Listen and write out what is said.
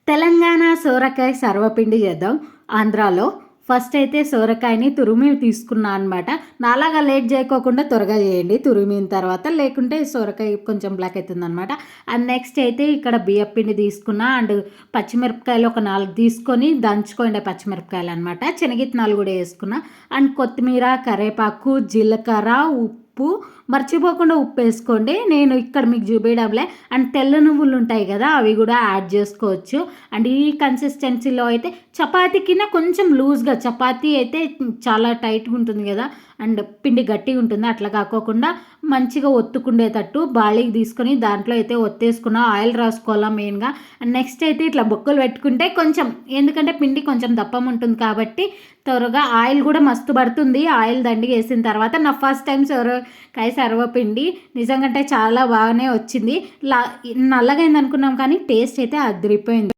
తెలంగాణ సోరకాయ సర్వపిండి చేద్దాం. ఆంధ్రాలో ఫస్ట్ అయితే సోరకాయని తురిమి తీసుకున్నా అనమాట. నాలాగా లేట్ చేయకోకుండా త్వరగా చేయండి తురిమిన తర్వాత, లేకుంటే సోరకాయ కొంచెం బ్లాక్ అవుతుందనమాట. అండ్ నెక్స్ట్ అయితే ఇక్కడ బియ్యపిండి తీసుకున్నా. అండ్ పచ్చిమిరపకాయలు ఒక 4 తీసుకొని దంచుకోండి పచ్చిమిరపకాయలు అనమాట. శనగిత్తనాలు కూడా వేసుకున్నా. అండ్ కొత్తిమీర, కరివేపాకు, జీలకర్ర, ఉప్పు, మర్చిపోకుండా ఉప్పు వేసుకోండి. నేను ఇక్కడ మీకు చూపించడంలే. అండ్ తెల్ల నువ్వులు ఉంటాయి కదా, అవి కూడా యాడ్ చేసుకోవచ్చు. అండ్ ఈ కన్సిస్టెన్సీలో అయితే చపాతీకినా కొంచెం లూజ్గా, చపాతీ అయితే చాలా టైట్గా ఉంటుంది కదా, అండ్ పిండి గట్టిగా ఉంటుంది. అట్లా కాకోకుండా మంచిగా ఒత్తుకుండేటట్టు బాళీకి తీసుకొని దాంట్లో అయితే ఒత్తేసుకున్న ఆయిల్ రాసుకోవాలా మెయిన్గా. అండ్ నెక్స్ట్ అయితే ఇట్లా బొక్కలు పెట్టుకుంటే కొంచెం, ఎందుకంటే పిండి కొంచెం దప్పం ఉంటుంది కాబట్టి త్వరగా ఆయిల్ కూడా మస్తు పడుతుంది. ఆయిల్ దండిగా వేసిన తర్వాత నా ఫస్ట్ టైం సొరకాయ సర్వపిండి నిజంగా చాలా బాగానే వచ్చింది. నల్లగైంది అనుకున్నాం కానీ టేస్ట్ అయితే అదిరిపోయింది.